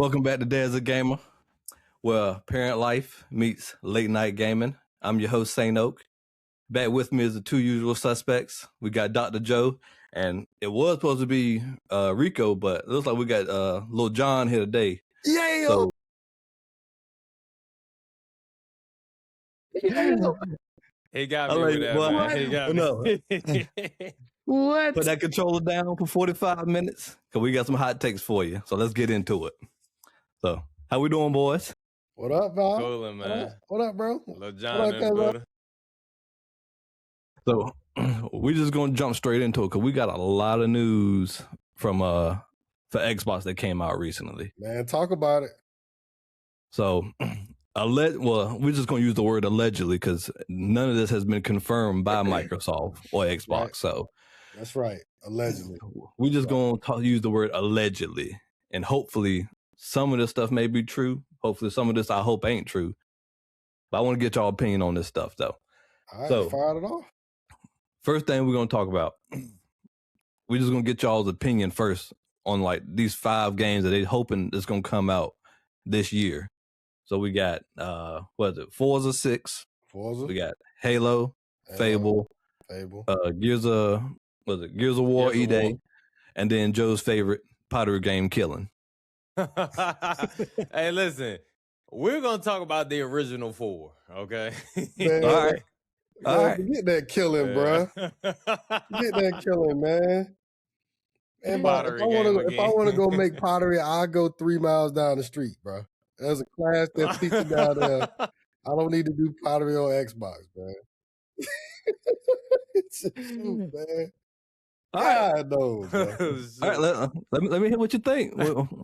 Welcome back to Dad's a Gamer, where parent life meets late night gaming. I'm your host, Saint Oak. Back with me is the two usual suspects. We got Dr. Joe, and it was supposed to be Rico, but it looks like we got Lil John here today. Yeah. So, He got me with that, man. He got me. What? Put that controller down for 45 minutes, because we got some hot takes for you. So let's get into it. So, how we doing, boys? What up, Val? Coolin', man. What up, bro? Lil John in the building. So, we're just going to jump straight into it, because we got a lot of news from for Xbox that came out recently. Man, talk about it. So, we're just going to use the word allegedly because none of this has been confirmed by Microsoft or Xbox. Right. So, that's right, allegedly. We're just going to use the word allegedly, and hopefully some of this stuff may be true. Hopefully some of this I hope ain't true. But I want to get y'all opinion on this stuff though. All right, so, fire it off. First thing we're going to talk about, we're just going to get y'all's opinion first on like these 5 games that they hoping is going to come out this year. So we got, Forza 6. Forza. We got Halo, Fable. Gears of War, E-Day. And then Joe's favorite, pottery game, Killing. Hey, listen, we're going to talk about the original 4, okay? Man, all right. Get that Killing, bro. Get that Killing, man. And if I want to go make pottery, I'll go 3 miles down the street, bro. There's a class that teaches down there. I don't need to do pottery on Xbox, man. It's a truth, man. God knows, man. All right, let me hear what you think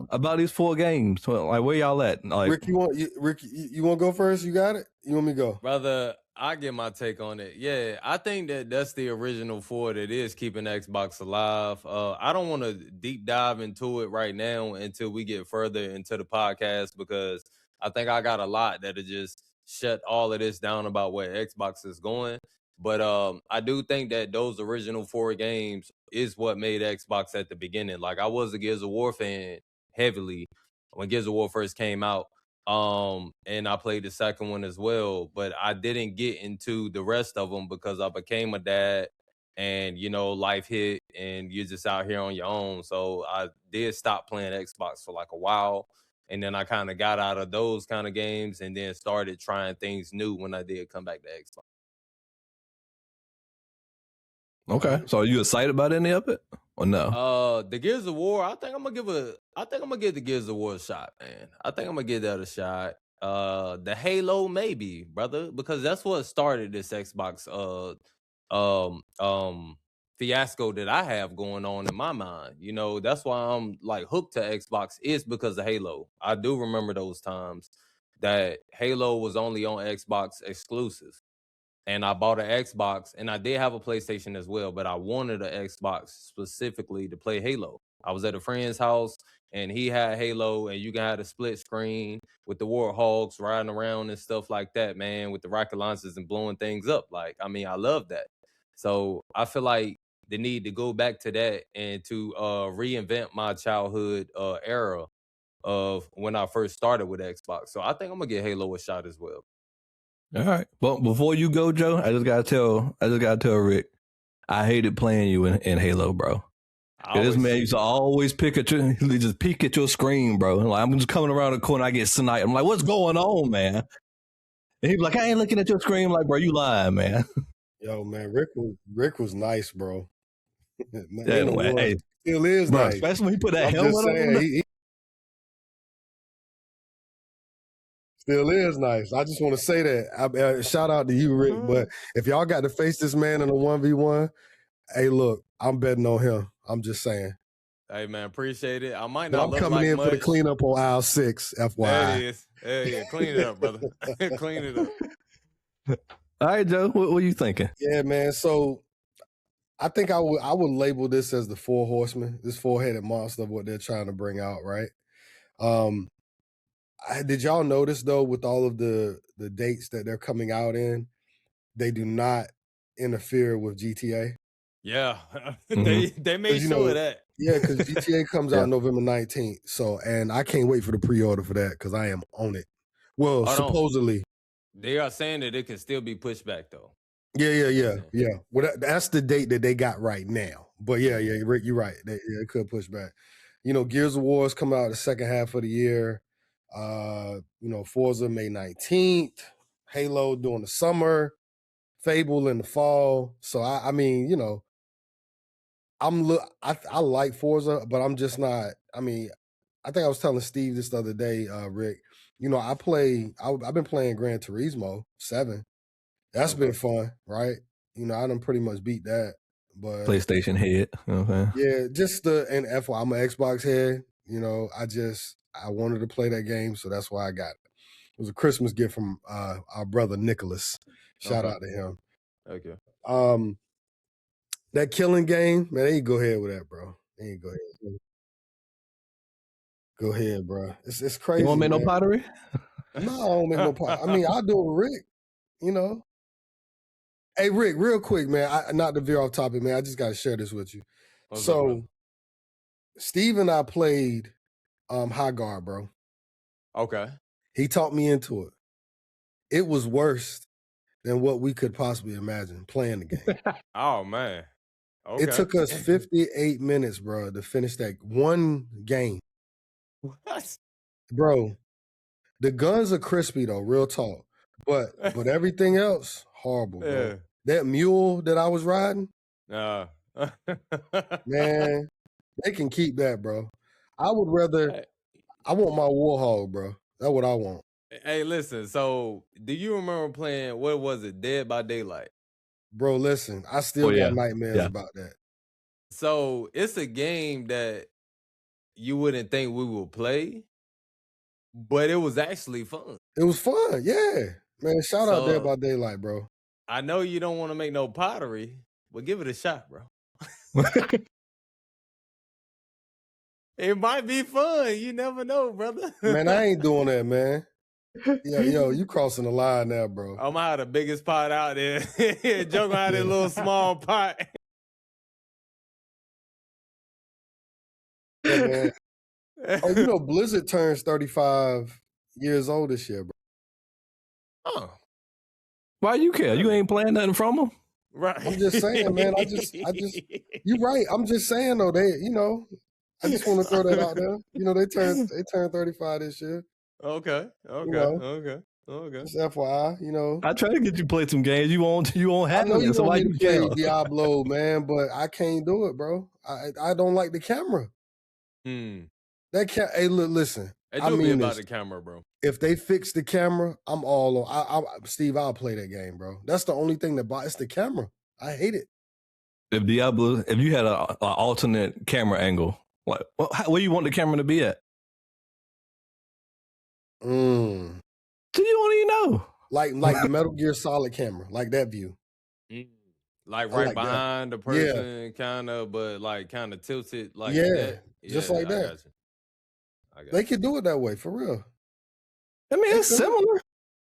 about these 4 games. Like, where y'all at? Like, Rick, you want to go first? You got it? You want me to go? Brother, I get my take on it. Yeah, I think that's the original 4 that is keeping Xbox alive. I don't want to deep dive into it right now until we get further into the podcast, because I think I got a lot that'll just shut all of this down about where Xbox is going. But I do think that those original 4 games is what made Xbox at the beginning. Like, I was a Gears of War fan heavily when Gears of War first came out. And I played the second one as well, but I didn't get into the rest of them because I became a dad and, life hit and you're just out here on your own. So I did stop playing Xbox for like a while. And then I kind of got out of those kind of games and then started trying things new when I did come back to Xbox. okay. So are you excited about any of it or no? The Gears of War, I think I'm gonna give the Gears of War a shot, man. I think I'm gonna give that a shot. The Halo, maybe, brother, because that's what started this Xbox fiasco that I have going on in my mind. That's why I'm like hooked to Xbox, is because of Halo. I do remember those times that Halo was only on Xbox exclusive. And I bought an Xbox, and I did have a PlayStation as well, but I wanted an Xbox specifically to play Halo. I was at a friend's house, and he had Halo, and you can have a split screen with the Warthogs riding around and stuff like that, man, with the rocket launchers and blowing things up. Like, I mean, I love that. So I feel like the need to go back to that and to reinvent my childhood era of when I first started with Xbox. So I think I'm going to give Halo a shot as well. All right. Well, before you go, Joe, I just gotta tell Rick, I hated playing you in Halo, bro. This man used to always peek at your screen, bro. Like, I'm just coming around the corner, I get sniped. I'm like, what's going on, man? And he'd be like, I ain't looking at your screen. I'm like, bro, you lying, man. Yo, man, Rick was nice, bro. Yeah, hey, still is bro, nice. Especially when he put that helmet on. He still is nice. I just want to say that. Shout out to you, Rick. But if y'all got to face this man in a 1v1, hey, look, I'm betting on him. I'm just saying. Hey, man, appreciate it. I might but not I'm look coming like in much. for the cleanup on aisle 6, FYI. There it is. Yeah, clean it up, brother. Clean it up. All right, Joe, what are you thinking? Yeah, man. So I think I would label this as the 4 Horsemen, this 4-headed monster of what they're trying to bring out, right? Did y'all notice, though, with all of the dates that they're coming out in, they do not interfere with GTA? Yeah, they made sure of that. Yeah, because GTA comes out November 19th. So, and I can't wait for the pre-order for that because I am on it. Well, supposedly. They are saying that it can still be pushed back, though. Yeah. Well, that's the date that they got right now. But yeah, Rick, you're right. It could push back. Gears of War is coming out the second half of the year. Forza May 19th. Halo during the summer. Fable in the fall. So I mean, I like Forza, but I'm just not. I mean, I think I was telling Steve this the other day, Rick. I've been playing Gran Turismo 7. That's been fun, right? I done pretty much beat that. But PlayStation head. Okay. Yeah, just and FYI, I'm an Xbox head. I wanted to play that game, so that's why I got it. It was a Christmas gift from our brother Nicholas. Shout out to him. Okay. That killing game, man, they ain't go ahead with that, bro. They ain't go ahead. Go ahead, bro. It's crazy. You want to make no pottery? No, I don't make no pottery. I mean, I'll do it with Rick, Hey, Rick, real quick, man, not to veer off topic, man, I just got to share this with you. Steve and I played High Guard, bro. Okay. He taught me into it. It was worse than what we could possibly imagine playing the game. Oh, man. Okay. It took us 58 minutes, bro, to finish that one game. What? Bro, the guns are crispy, though, real talk. But everything else, horrible, bro. That mule that I was riding, man, they can keep that, bro. I would rather, I want my Warhog, bro. That's what I want. Hey, listen, so do you remember playing, what was it, Dead by Daylight? Bro, listen, I still got nightmares about that. So it's a game that you wouldn't think we would play, but it was actually fun. It was fun, yeah. Man, shout out Dead by Daylight, bro. I know you don't want to make no pottery, but give it a shot, bro. It might be fun. You never know, brother. Man, I ain't doing that, man. Yo, you crossing the line now, bro. I'm gonna have the biggest pot out there. Joe gonna have this little small pot. Yeah, man. Oh, Blizzard turns 35 years old this year, bro. Oh. Why you care? You ain't playing nothing from them? Right. I'm just saying, man. I just you're right. I'm just saying though, I just want to throw that out there. They turned 35 this year. Okay. Just FYI, I try to get you to play some games. You won't have I know you so want why me you to play Diablo, man, but I can't do it, bro. I don't like the camera. Hey, look, listen. It do be about the camera, bro. If they fix the camera, I'm all on. Steve, I'll play that game, bro. That's the only thing it's the camera. I hate it. If you had an alternate camera angle, where do you want the camera to be at? So you don't even know. Like the Metal Gear Solid camera, like that view. Like right behind the person, kind of, but like kind of tilted like that. Just like that. They could do it that way, for real. I mean, it's similar.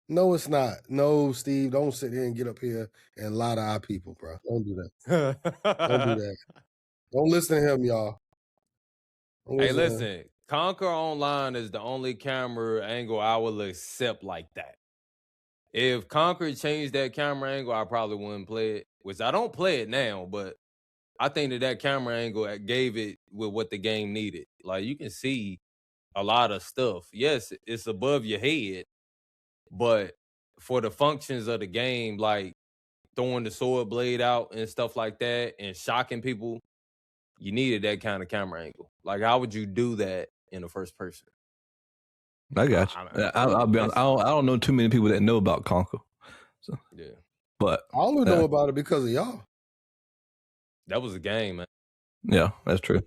No, it's not. No, Steve, don't sit here and get up here and lie to our people, bro. Don't do that. Don't do that. Don't listen to him, y'all. Hey, listen. Conquer Online is the only camera angle I will accept like that. If Conquer changed that camera angle, I probably wouldn't play it, which I don't play it now, but I think that camera angle gave it with what the game needed. Like, you can see a lot of stuff. Yes, it's above your head, but for the functions of the game, like throwing the sword blade out and stuff like that and shocking people, you needed that kind of camera angle. Like, how would you do that in the first person? I got you. I'll be honest. I don't know too many people that know about Conquer. So, yeah. But I only know about it because of y'all. That was a game, man. Yeah, that's true.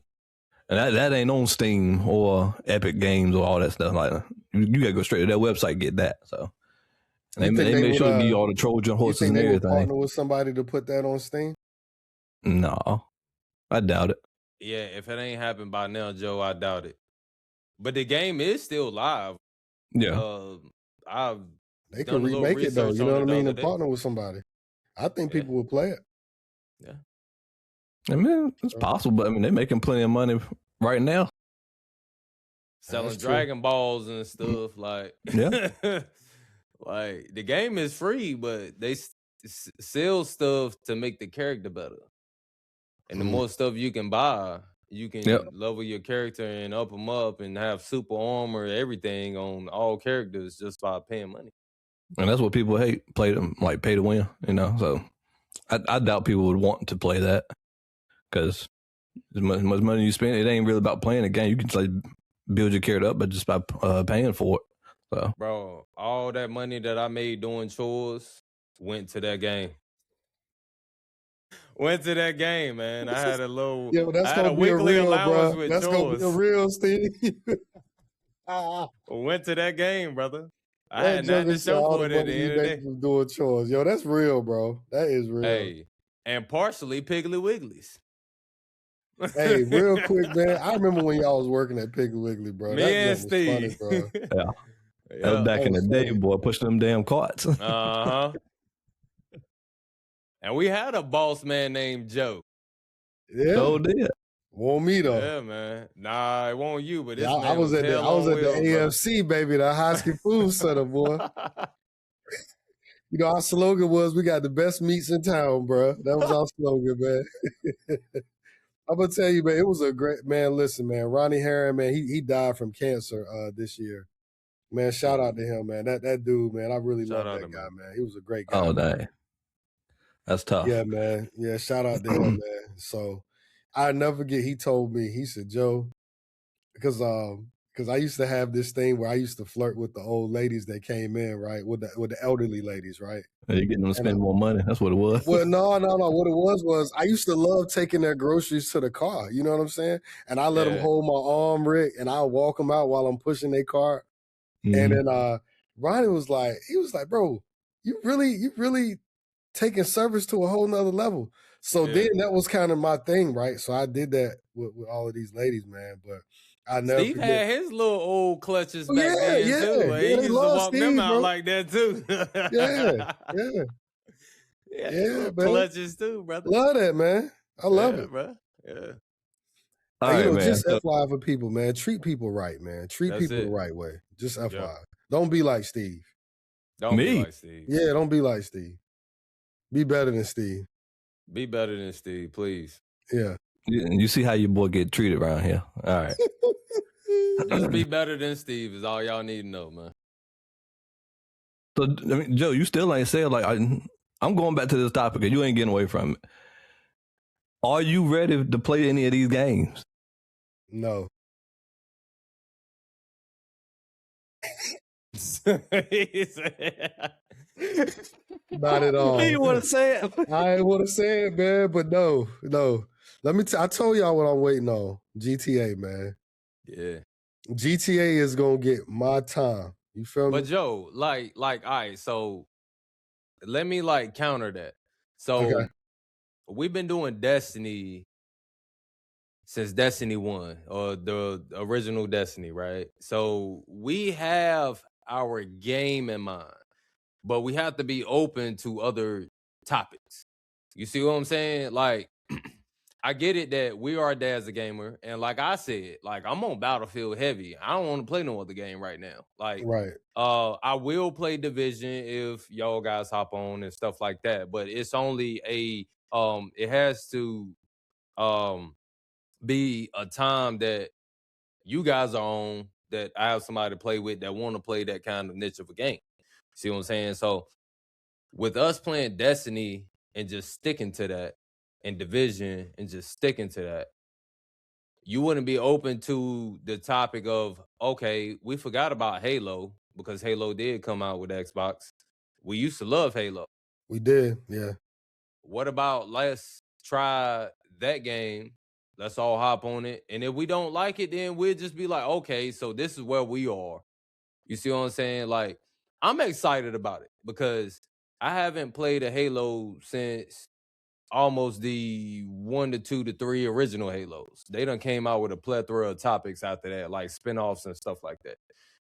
And that ain't on Steam or Epic Games or all that stuff. Like, you gotta go straight to their website and get that. So they make sure to give you all the Trojan horses and everything. Partner with somebody to put that on Steam? No, I doubt it. Yeah, if it ain't happened by now, Joe, I doubt it. But the game is still live. Yeah. They can remake it though. You know what I mean? And partner with somebody. I think people would play it. Yeah. I mean, it's possible, but I mean, they're making plenty of money right now. Selling Dragon Balls and stuff. Like, yeah. Like, the game is free, but they sell stuff to make the character better. And the more stuff you can buy, you can level your character and up them up and have super armor, everything on all characters just by paying money. And that's what people hate, play them like pay to win, you know. So I doubt people would want to play that because as much money you spend, it ain't really about playing the game. You can like build your character up, but just by paying for it. So, bro, all that money that I made doing chores went to that game. Went to that game, man. I had a little, that's I had a weekly allowance with that's chores. That's gonna be a real, Steve. Went to that game, brother. I had nothing to show for it at the end of the day. Doing chores. Yo, that's real, bro. That is real. Hey, and partially Piggly Wigglies. Hey, real quick, man. I remember when y'all was working at Piggly Wiggly, bro. Me and Steve. Was funny, bro. That was back in the day, boy, pushing them damn carts. And we had a boss man named Joe. Yeah. So did. Won't me though. Yeah, man. Nah, it won't you, but I was at the AFC, baby, the High School Food Center, boy. You know, our slogan was, we got the best meats in town, bro. That was our slogan, man. I'm going to tell you, man, it was a great, man, listen, man, Ronnie Herron, man, he died from cancer this year. Man, shout out to him, man. That dude, man, I really love that guy, man. He was a great guy. Oh, dang. That's tough. Yeah, man. Yeah, shout out to him, man. So I never forget, he told me, he said, Joe, because I used to have this thing where I used to flirt with the old ladies that came in, right? With the elderly ladies, right? You're getting them to spend more money. That's what it was. Well, no. What it was I used to love taking their groceries to the car. You know what I'm saying? And I let them hold my arm, Rick, and I'll walk them out while I'm pushing their cart. And then Ronnie was like, bro, you really taking service to a whole nother level. So then that was kind of my thing, right? So I did that with all of these ladies, man. But I never Steve had his little old clutches back then too. He used to walk them out like that too. Yeah, clutches too, brother. Love that, man. I love it, bro. Yeah. All right, man. Just FYI for people, man. Treat people right, man. Treat people the right way. Just FYI. Yeah. Don't be like Steve. Don't be like Steve. Yeah, don't be like Steve. Be better than Steve. Be better than Steve, please. Yeah. You see how your boy get treated around here. All right. Just be better than Steve is all y'all need to know, man. So, I mean, Joe, you still ain't said, like, I'm going back to this topic and you ain't getting away from it. Are you ready to play any of these games? No. Not at all. You want to say it? I ain't want to say it, man, but no. Let me I told y'all what I'm waiting on. GTA, man. Yeah. GTA is going to get my time. You feel me? But Joe, like, all right, so let me counter that. So we've been doing Destiny since Destiny 1 or the original Destiny, right? So we have our game in mind, but we have to be open to other topics. You see what I'm saying? Like, I get it that we are dad's a gamer, and like I said, like I'm on Battlefield heavy. I don't want to play no other game right now. Like, I will play Division if y'all guys hop on and stuff like that, but it's only it has to be a time that you guys are on that I have somebody to play with that want to play that kind of niche of a game. See what I'm saying? So with us playing Destiny and just sticking to that, and Division and just sticking to that, you wouldn't be open to the topic of, okay, we forgot about Halo because Halo did come out with Xbox. We used to love Halo. We did, yeah. What about let's try that game? Let's all hop on it. And if we don't like it, then we'll just be like, okay, so this is where we are. You see what I'm saying? Like, I'm excited about it because I haven't played a Halo since almost the 1 to 2 to 3 original Halos. They done came out with a plethora of topics after that, like spinoffs and stuff like that.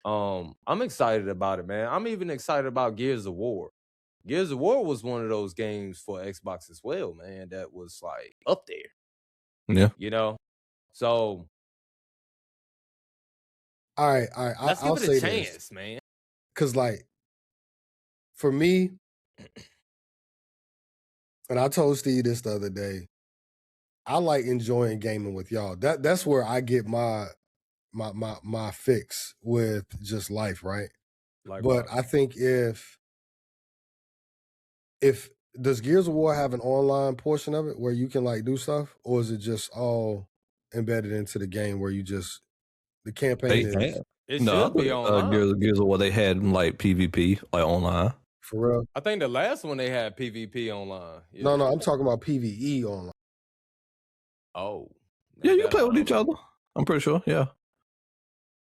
I'm excited about it, man. I'm even excited about Gears of War. Gears of War was one of those games for Xbox as well, man, that was like up there. Yeah. So. All right. Let's I'll give it a say chance, man. Because, like, for me, and I told Steve this the other day, I like enjoying gaming with y'all. That's where I get my fix with just life, right? But I think if does Gears of War have an online portion of it where you can like do stuff, or is it just all embedded into the game where you just the campaign is? It should be online. Gears of War, they had like PvP, like online. For real? I think the last one they had PvP online. Yeah. No, I'm talking about PvE online. Oh. Yeah, you play with each other. I'm pretty sure. Yeah.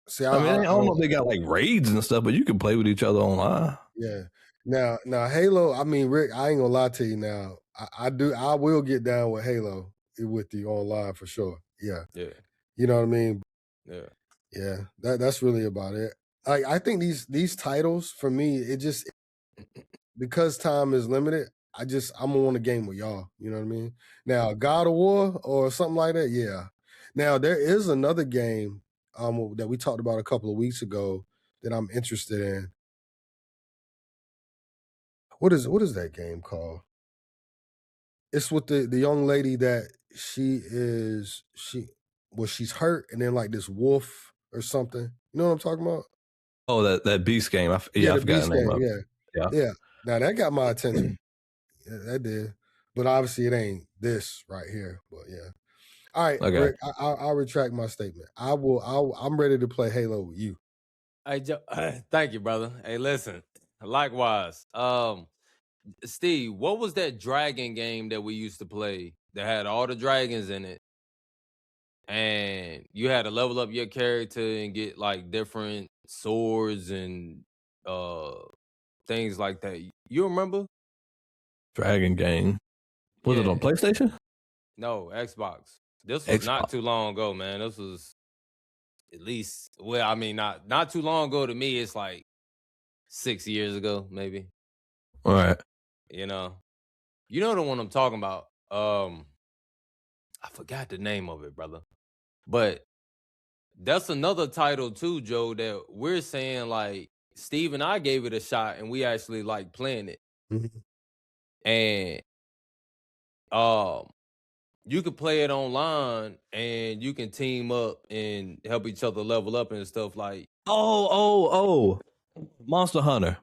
See, I don't know if they got like raids and stuff, but you can play with each other online. Yeah. Now Halo, I mean, Rick, I ain't gonna lie to you now. I will get down with Halo with you online for sure. Yeah. Yeah. You know what I mean? Yeah. Yeah. That's really about it. Like, I think these titles for me, it just because time is limited, I'm gonna want a game with y'all. You know what I mean? Now, God of War or something like that, yeah. Now there is another game that we talked about a couple of weeks ago that I'm interested in. What is that game called? It's with the young lady that she's hurt and then like this wolf or something. You know what I'm talking about? Oh, that Beast game. I forgot the name of it. Yeah. Now that got my attention. Yeah, that did. But obviously it ain't this right here. But yeah. All right, okay. Rick, I'll retract my statement. I'm ready to play Halo with you. Hey, Joe, thank you, brother. Hey, listen. Likewise. Steve, what was that dragon game that we used to play that had all the dragons in it? And you had to level up your character and get like different swords and things like that. You remember? Dragon game. Was it on PlayStation? No, Xbox. This was not too long ago, man. This was at least, well, I mean, not too long ago to me. It's like 6 years ago, maybe. All right. You know the one I'm talking about. I forgot the name of it, brother. But that's another title too, Joe, that we're saying like Steve and I gave it a shot and we actually like playing it. Mm-hmm. And you could play it online and you can team up and help each other level up and stuff like. Oh. Monster Hunter,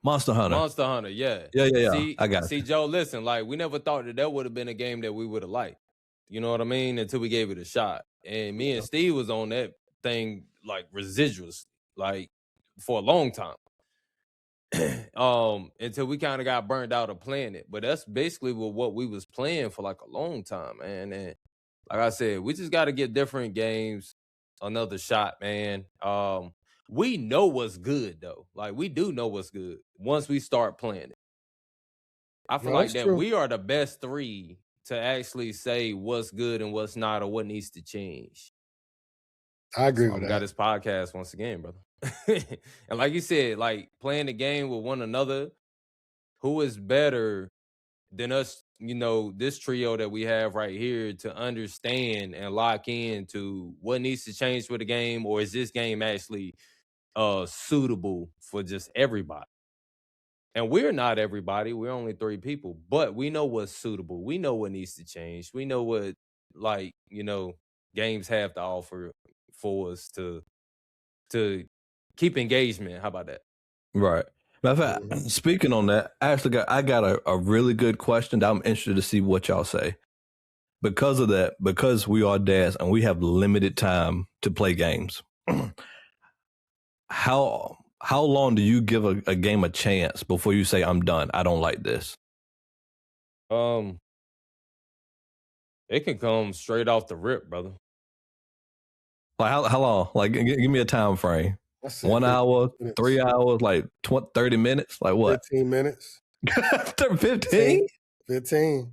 yeah. Yeah. See, I got it. See, Joe, listen, like we never thought that would have been a game that we would have liked. You know what I mean? Until we gave it a shot. And me and Steve was on that thing like residuals, like for a long time. Until we kind of got burned out of playing it. But that's basically what we was playing for like a long time, man. And like I said, we just gotta get different games another shot, man. We know what's good though. Like we do know what's good once we start playing it. I feel like that we are the best three to actually say what's good and what's not or what needs to change. I agree with that. Got this podcast once again, brother. And like you said, like playing the game with one another, who is better than us, this trio that we have right here to understand and lock in to what needs to change with the game, or is this game actually suitable for just everybody? And we're not everybody. We're only 3 people, but we know what's suitable. We know what needs to change. We know what, games have to offer for us to keep engagement. How about that? Right. Matter of fact, speaking on that, I got a really good question that I'm interested to see what y'all say. Because of that, because we are dads and we have limited time to play games, how long do you give a game a chance before you say, I'm done, I don't like this? It can come straight off the rip, brother. Like how long? Like give me a time frame. 1 hour, 3 hours, like 30 minutes? Like what? 15 minutes. 15? 15.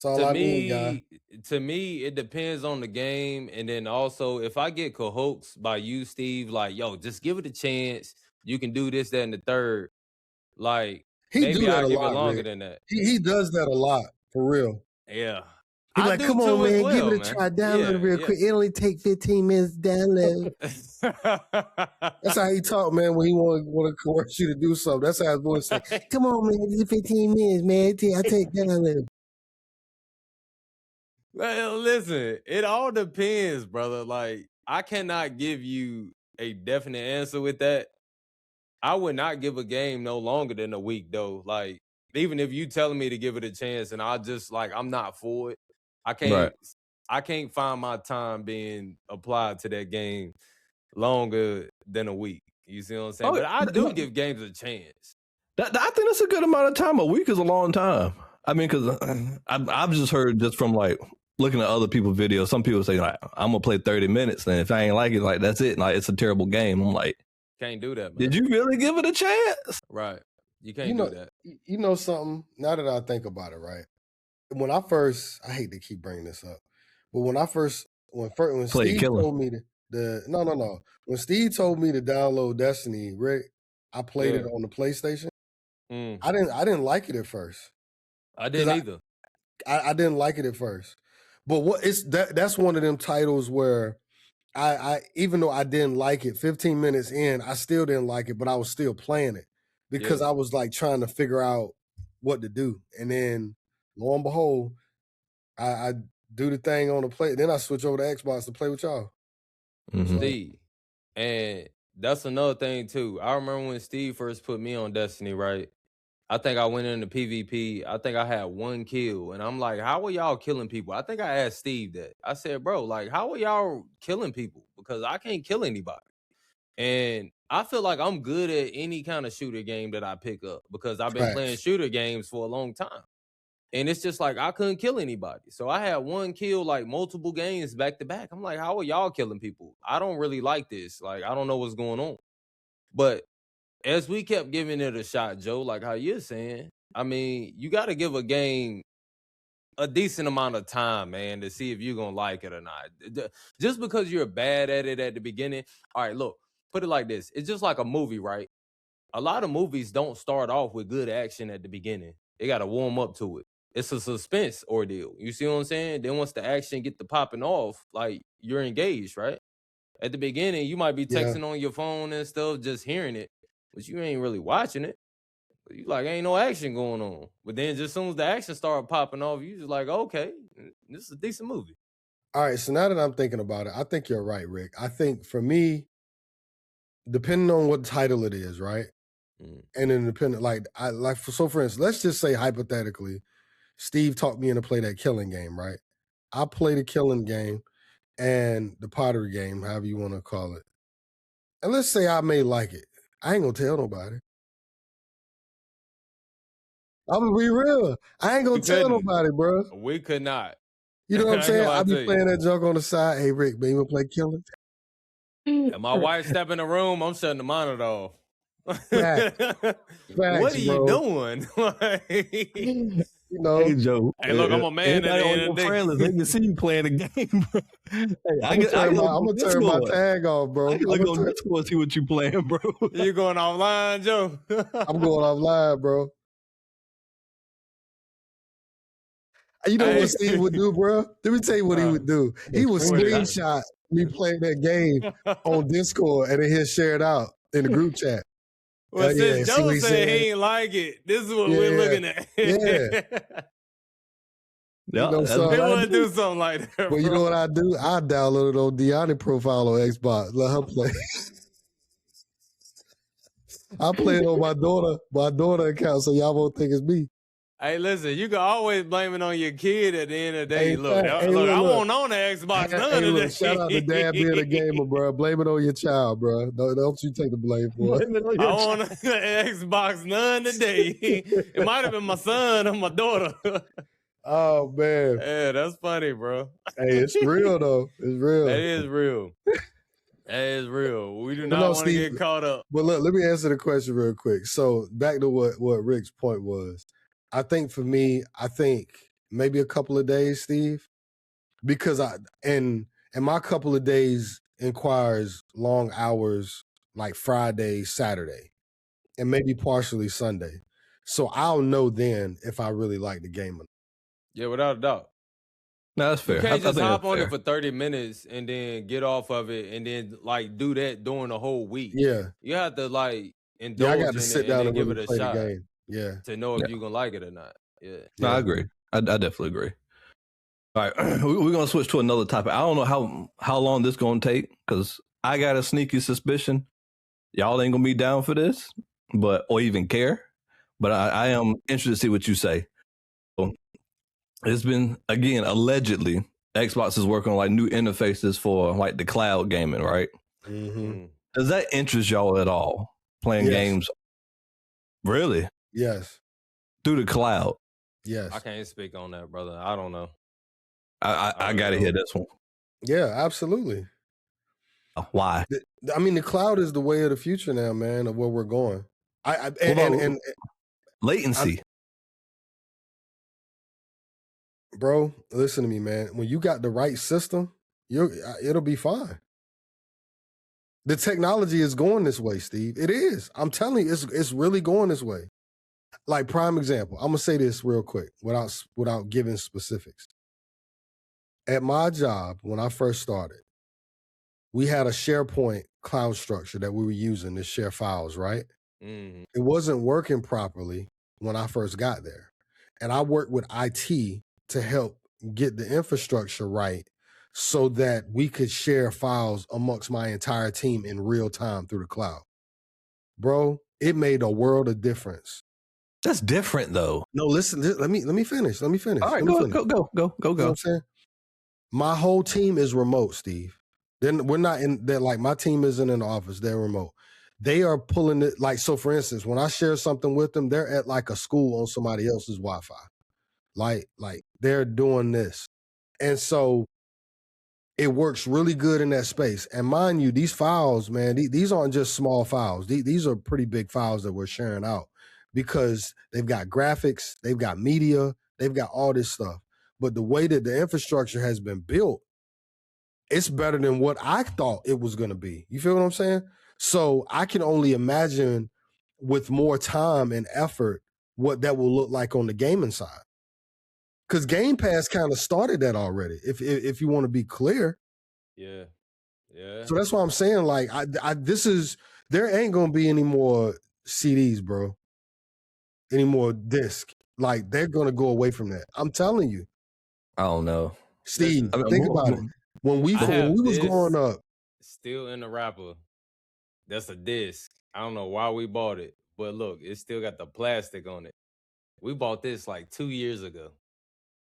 That's all I need, guy. To me, it depends on the game. And then also, if I get coaxed by you, Steve, like, yo, just give it a chance. You can do this, that, and the third. Like, maybe I'll give it longer than that. He does that a lot, for real. Yeah. He's like, come on, man, give it a try. Download it real quick. It only take 15 minutes to download. That's how he talk, man, when he want to coerce you to do something. That's how his voice say, come on, man, this is 15 minutes, man. I take download. Well, listen, it all depends, brother. Like, I cannot give you a definite answer with that. I would not give a game no longer than a week, though. Like, even if you telling me to give it a chance and I just, like, I'm not for it, I can't find my time being applied to that game longer than a week. You see what I'm saying? But I do give games a chance. I think that's a good amount of time. A week is a long time. I mean, because I've just heard just from like looking at other people's videos, some people say like, I'm gonna play 30 minutes, and if I ain't like it, like that's it. Like it's a terrible game. I'm like, can't do that, man. Did you really give it a chance? Right. You can't do that. You know something? Now that I think about it, right? When I first, I hate to keep bringing this up, but when Steve told me when Steve told me to download Destiny, Rick, I played it on the PlayStation. I didn't like it at first. I didn't either. I didn't like it at first, but that's one of them titles where I even though I didn't like it, 15 minutes in, I still didn't like it, but I was still playing it because I was like trying to figure out what to do. And then lo and behold, I do the thing on the play. Then I switch over to Xbox to play with y'all. Steve. And that's another thing too. I remember when Steve first put me on Destiny, right? I think I went into PvP. I think I had 1 kill. And I'm like, how are y'all killing people? I think I asked Steve that. I said, bro, like, how are y'all killing people? Because I can't kill anybody. And I feel like I'm good at any kind of shooter game that I pick up because I've been playing shooter games for a long time. And it's just like I couldn't kill anybody. So I had 1 kill, like multiple games back to back. I'm like, how are y'all killing people? I don't really like this. Like, I don't know what's going on. But as we kept giving it a shot, Joe, like how you're saying, I mean, you got to give a game a decent amount of time, man, to see if you're going to like it or not. Just because you're bad at it at the beginning. All right, look, put it like this. It's just like a movie, right? A lot of movies don't start off with good action at the beginning. They got to warm up to it. It's a suspense ordeal. You see what I'm saying? Then once the action get to popping off, like you're engaged, right? At the beginning, you might be texting on your phone and stuff, just hearing it, but you ain't really watching it. You like, ain't no action going on. But then just as soon as the action started popping off, you just like, okay, this is a decent movie. All right, so now that I'm thinking about it, I think you're right, Rick. I think for me, depending on what title it is, right? And then depending, so for instance, let's just say hypothetically, Steve taught me to play that killing game, right? I play the killing game and the pottery game, however you want to call it. And let's say I may like it. I ain't gonna tell nobody. I'm gonna be real. I ain't gonna tell nobody, bro. We could not. You know what I'm saying? I be playing that junk on the side. Hey, Rick, man, you wanna play killing? And my wife step in the room, I'm shutting the monitor off. Facts, what are you doing? You know, hey Joe. Hey, look, I'm a man. At the end of the day. They can see you playing the game, bro. Hey, I'm gonna turn my tag off, bro. I can look on Discord and see what you playing, bro. You going offline, Joe? I'm going offline, bro. You know what Steve would do, bro? Let me tell you what he would do. He would screenshot me playing that game on Discord and then he'll share it out in the group chat. Well, since Joe said he ain't like it, this is what we're looking at. You know, they want to do something like that. Well, you know what I do? I download it on Deanna's profile on Xbox. Let her play. I play it on my daughter account, so y'all won't think it's me. Hey, listen, you can always blame it on your kid at the end of the day. Look, I won't own the Xbox none of that. Shout out to Dad being a gamer, bro. Blame it on your child, bro. Don't you take the blame for it. I own the Xbox none today. It might have been my son or my daughter. Oh, man. Yeah, that's funny, bro. Hey, it's real, though. It's real. That is real. That is real. We do not want to get caught up. But look, let me answer the question real quick. So back to what Rick's point was. I think for me, maybe a couple of days, Steve, because and my couple of days inquires long hours like Friday, Saturday, and maybe partially Sunday. So I'll know then if I really like the game or not. Yeah, without a doubt. No, that's fair. You can't just hop on fair. it for 30 minutes and then get off of it and then like do that during the whole week. Yeah. You have to like indulge I got to sit down and give really it a play shot. The game. Yeah. To know if you're gonna like it or not. Yeah. No, I agree. I definitely agree. All right, we're gonna switch to another topic. I don't know how long this gonna take because I got a sneaky suspicion y'all ain't gonna be down for this, or even care. But I am interested to see what you say. So, it's been again allegedly Xbox is working on like new interfaces for like the cloud gaming, right? Mm-hmm. Does that interest y'all at all? Playing games? Really? Yes. Through the cloud? Yes. I can't speak on that, brother. I don't know. I got to hear this one. Yeah, absolutely. Why? I mean, the cloud is the way of the future now, man, of where we're going. And latency. Bro, listen to me, man. When you got the right system, it'll be fine. The technology is going this way, Steve. It is. I'm telling you, it's really going this way. Like, prime example. I'm gonna say this real quick without giving specifics. At my job, when I first started, we had a SharePoint cloud structure that we were using to share files, right? Mm-hmm. It wasn't working properly when I first got there. And I worked with IT to help get the infrastructure right so that we could share files amongst my entire team in real time through the cloud. Bro, it made a world of difference. That's different though. No, listen, let me finish. All right, go. You know what I'm saying? My whole team is remote, Steve. Then we're not in there. Like, my team isn't in the office. They're remote. They are pulling it. Like, so for instance, when I share something with them, they're at like a school on somebody else's Wi-Fi. Like they're doing this. And so it works really good in that space. And mind you, these files, man, these aren't just small files. These are pretty big files that we're sharing out because they've got graphics, they've got media, they've got all this stuff. But the way that the infrastructure has been built, it's better than what I thought it was going to be. You feel what I'm saying? So I can only imagine with more time and effort what that will look like on the gaming side. Because Game Pass kind of started that already, if you want to be clear. Yeah. So that's why I'm saying, like, there ain't going to be any more CDs, bro. Any more disc. Like, they're going to go away from that. I'm telling you. I don't know. Steve, think about it. When we was growing up. Still in the wrapper. That's a disc. I don't know why we bought it, but look, it still got the plastic on it. We bought this like 2 years ago.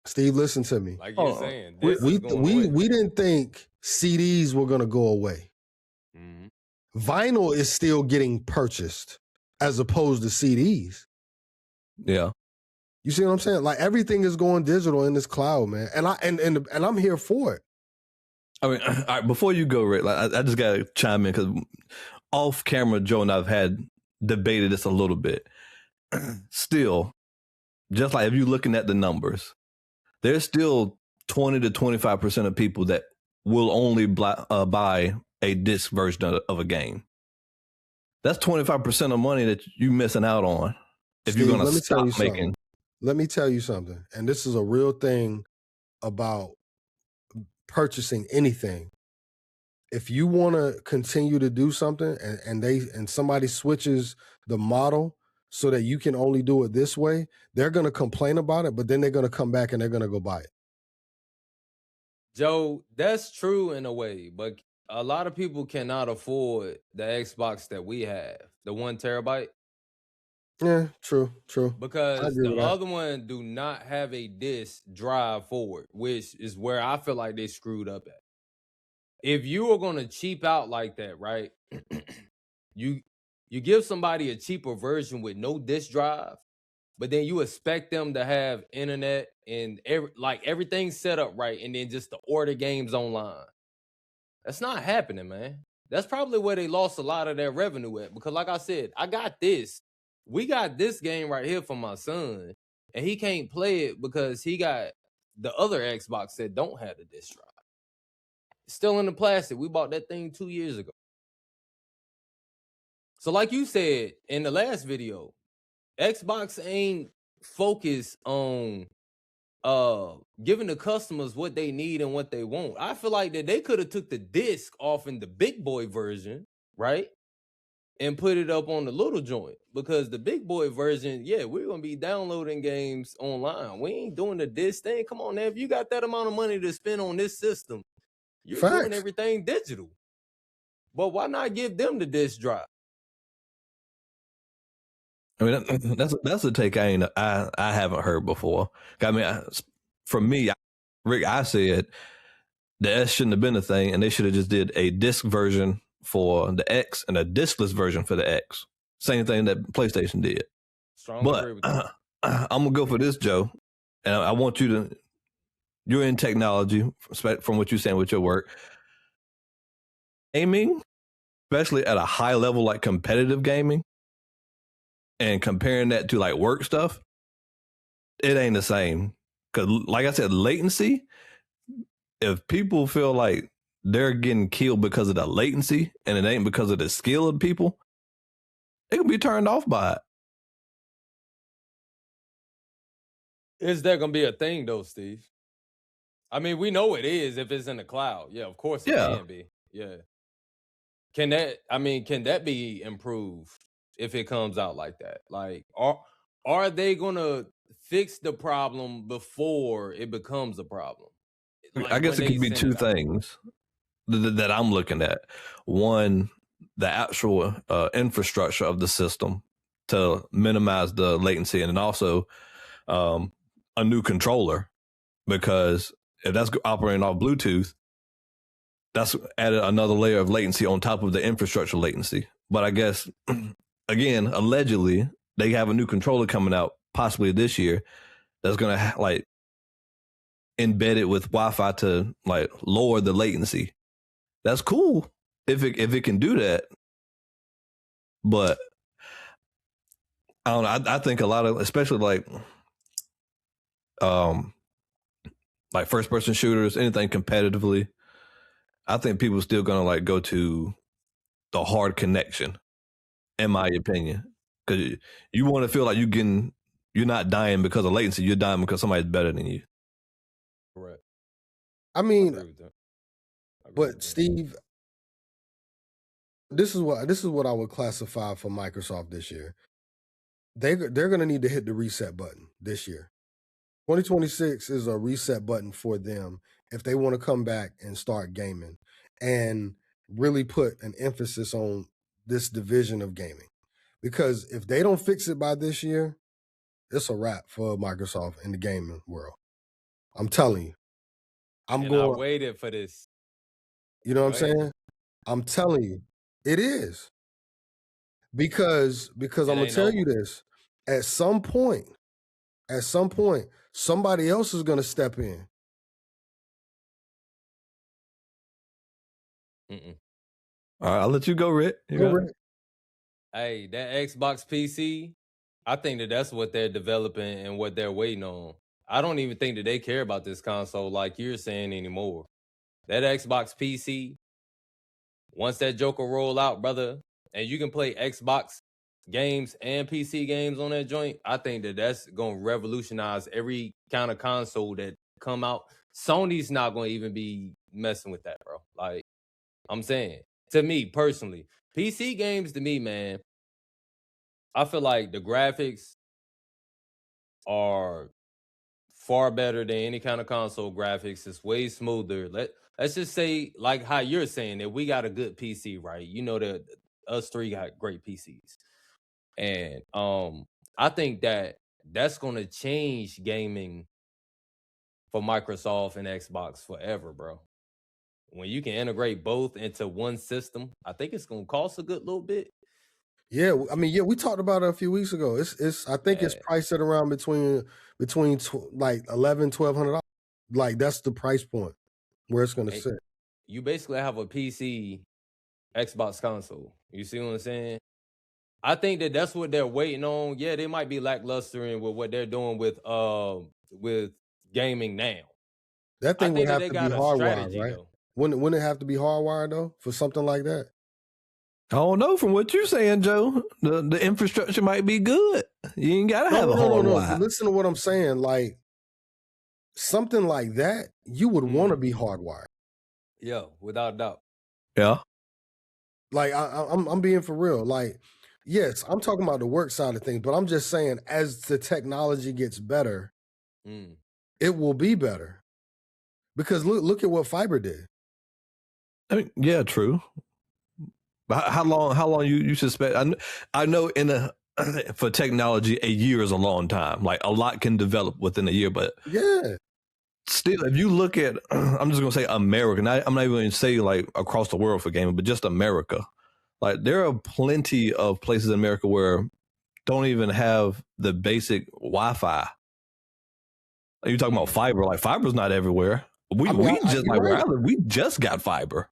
Steve, listen to me. Like you're saying, we didn't think CDs were going to go away. Mm-hmm. Vinyl is still getting purchased as opposed to CDs. Yeah. You see what I'm saying? Like, everything is going digital in this cloud, man. And I'm here for it. I mean, all right, before you go, Rick, like, I just got to chime in because off camera, Joe and I've had debated this a little bit. Still, just like if you're looking at the numbers, there's still 20 to 25% of people that will only buy a disc version of a game. That's 25% of money that you're missing out on if Steve, you're going to stop making. Let me tell you something, and this is a real thing about purchasing anything. If you want to continue to do something and somebody switches the model so that you can only do it this way, they're going to complain about it, but then they're going to come back and they're going to go buy it. Joe, that's true in a way, but a lot of people cannot afford the Xbox that we have, the 1 terabyte. Yeah, true. Because the other one do not have a disc drive forward, which is where I feel like they screwed up at. If you are going to cheap out like that, right? you give somebody a cheaper version with no disc drive, but then you expect them to have internet and everything set up right, and then just to order games online. That's not happening, man. That's probably where they lost a lot of their revenue at. Because like I said, I got this. We got this game right here for my son, and he can't play it because he got the other Xbox that don't have the disc drive. It's still in the plastic. We bought that thing 2 years ago. So like you said in the last video, Xbox ain't focused on giving the customers what they need and what they want. I feel like that they could have took the disc off in the big boy version, right? And put it up on the little joint, because the big boy version, yeah, we're gonna be downloading games online. We ain't doing the disc thing. Come on, now, if you got that amount of money to spend on this system, you're doing everything digital. But why not give them the disc drive? I mean, that's a take I haven't heard before. I mean, from me, Rick, I said the S shouldn't have been a thing, and they should have just did a disc version for the X and a discless version for the X. Same thing that PlayStation did. Strongly agree with that. I'm gonna go for this, Joe, and I want you to. You're in technology, from what you're saying with your work. Gaming, especially at a high level like competitive gaming, and comparing that to like work stuff, it ain't the same. Because like I said, latency, if people feel like they're getting killed because of the latency and it ain't because of the skill of people, they can be turned off by it. Is that going to be a thing though, Steve? I mean, we know it is if it's in the cloud. Yeah, of course it can be. Yeah. Can that be improved if it comes out like that? Like, are they going to fix the problem before it becomes a problem? Like, I guess it could be two things that I'm looking at. One, the actual infrastructure of the system to minimize the latency, and then also a new controller, because if that's operating off Bluetooth, that's added another layer of latency on top of the infrastructure latency. But I guess, again, allegedly, they have a new controller coming out possibly this year that's going to like embed it with Wi-Fi to like lower the latency. That's cool if it can do that. But I don't know. I think a lot of, especially like first person shooters, anything competitively, I think people are still gonna like go to the hard connection, in my opinion, because you want to feel like you're not dying because of latency. You're dying because somebody's better than you. Correct. I mean, but Steve, this is what I would classify for Microsoft this year. They're going to need to hit the reset button this year. 2026 is a reset button for them if they want to come back and start gaming and really put an emphasis on this division of gaming. Because if they don't fix it by this year, it's a wrap for Microsoft in the gaming world. I'm telling you. I waited for this. You know what I'm saying? I'm telling you, it is. Because I'm going to tell you this. At some point, somebody else is going to step in. Mm-mm. All right, I'll let you go, Rick. Rick. Hey, that Xbox PC, I think that's what they're developing and what they're waiting on. I don't even think that they care about this console like you're saying anymore. That Xbox PC, once that Joker roll out, brother, and you can play Xbox games and PC games on that joint, I think that's going to revolutionize every kind of console that come out. Sony's not going to even be messing with that, bro. Like, I'm saying, to me personally, PC games to me, man, I feel like the graphics are far better than any kind of console graphics. It's way smoother. Let's just say, like how you're saying, that we got a good PC, right? You know that us three got great PCs. And I think that's going to change gaming for Microsoft and Xbox forever, bro. When you can integrate both into one system, I think it's going to cost a good little bit. Yeah, I mean, we talked about it a few weeks ago. I think it's priced at around between like $1,100-$1,200. Like that's the price point where it's going to sit. You basically have a PC Xbox console. You see what I'm saying? I think that's what they're waiting on. Yeah, they might be lackluster in with what they're doing with gaming now. That thing would have to be hardwired, right? Wouldn't it have to be hardwired though for something like that? I don't know. From what you're saying, Joe, the infrastructure might be good. You ain't gotta have a hardwire. No. Listen to what I'm saying. Like something like that, you would want to be hardwired. Yeah, without a doubt. Yeah. Like I'm being for real. Like, yes, I'm talking about the work side of things, but I'm just saying as the technology gets better, it will be better. Because look at what fiber did. I mean, yeah, true. But how long you suspect? I know for technology, a year is a long time. Like a lot can develop within a year, but yeah. Still, if you look at, I'm just gonna say America. I'm not even going to say like across the world for gaming, but just America. Like there are plenty of places in America where don't even have the basic Wi-Fi. You talking about fiber? Like fiber's not everywhere. We just like where I live, we just got fiber.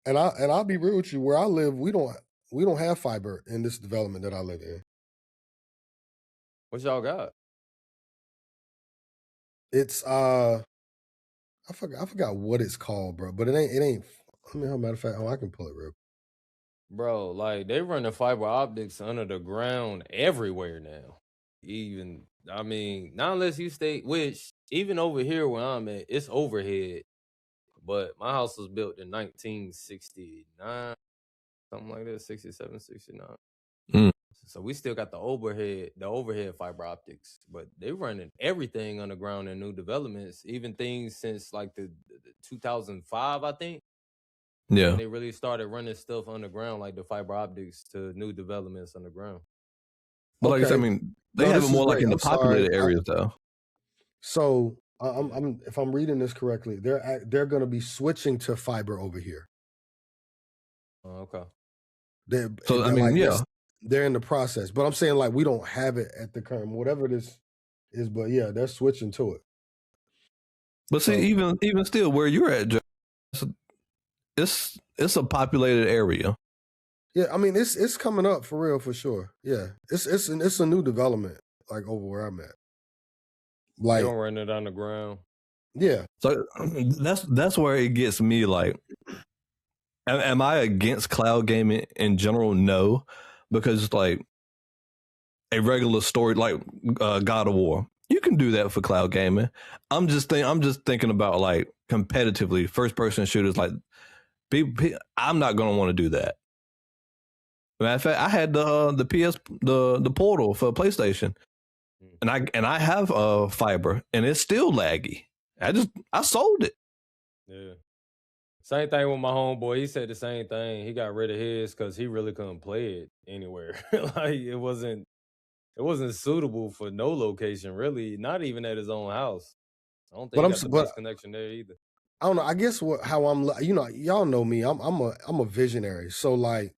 And I'll be real with you. Where I live, we don't have fiber in this development that I live in. What y'all got? It's I forgot what it's called, bro. But it ain't. I mean, as a matter of fact, I can pull it real. Bro, like they run the fiber optics under the ground everywhere now. Even I mean, not unless you stay, which even over here where I'm at, it's overhead. But my house was built in 1969, something like that, 67, 69. So we still got the overhead fiber optics, but they running everything underground in new developments, even things since like the 2005, I think. Yeah. When they really started running stuff underground, like the fiber optics to new developments underground. But like I said, I mean, they have it more like in the populated areas though. So I'm if I'm reading this correctly, they're going to be switching to fiber over here. Oh, okay. So I mean, yeah, they're in the process, but I'm saying like we don't have it at the current, whatever this is. But yeah, they're switching to it. But see, even still, where you're at, Joe, it's a populated area. Yeah, I mean it's coming up for real, for sure. Yeah, it's a new development like over where I'm at. Like they don't run it underground. Yeah. So that's where it gets me. Like, am I against cloud gaming in general? No, because like a regular story like God of War, you can do that for cloud gaming. I'm just thinking about like competitively first person shooters. Like, I'm not gonna want to do that. Matter of fact, I had the PS the Portal for PlayStation, and I have fiber, and it's still laggy. I sold it. Yeah. Same thing with my homeboy. He said the same thing. He got rid of his because he really couldn't play it anywhere. Like it wasn't suitable for no location, really. Not even at his own house. I don't think he got the best connection there either. I don't know. I guess how I'm, y'all know me. I'm a visionary. So like,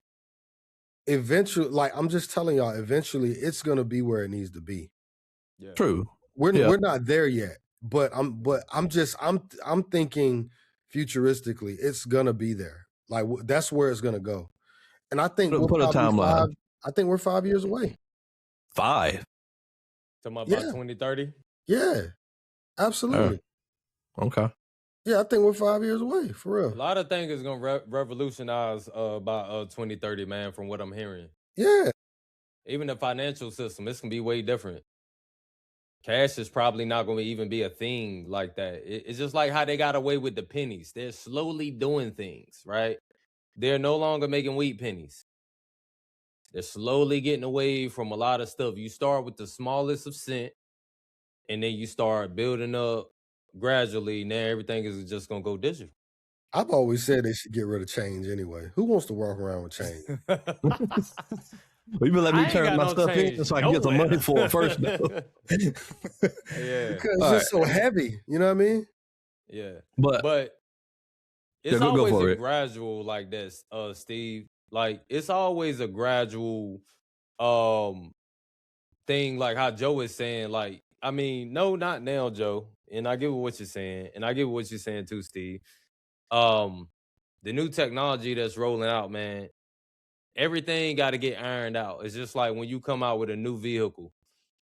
eventually, like I'm just telling y'all, eventually it's gonna be where it needs to be. Yeah. True. We're not there yet, but I'm thinking futuristically, it's gonna be there. Like that's where it's gonna go, and I think we'll put a timeline. I think we're 5 years away. 5. Talking about 2030? Yeah, absolutely. Okay. Yeah, I think we're 5 years away, for real. A lot of things is gonna revolutionize by 2030, man. From what I'm hearing. Yeah. Even the financial system, it's gonna be way different. Cash is probably not going to even be a thing like that. It's just like how they got away with the pennies. They're slowly doing things, right? They're no longer making wheat pennies. They're slowly getting away from a lot of stuff. You start with the smallest of cent, and then you start building up gradually. Now everything is just going to go digital. I've always said they should get rid of change anyway. Who wants to walk around with change? Well, you been letting me turn my stuff in so I can get some money for it first, though. Yeah. Because it's just so heavy. You know what I mean? Yeah. But it's always a gradual like this, Steve. Like it's always a gradual thing, like how Joe is saying. Like, I mean, no, not now, Joe. And I get what you're saying. And I get what you're saying too, Steve. The new technology that's rolling out, man. Everything got to get ironed out. It's just like when you come out with a new vehicle,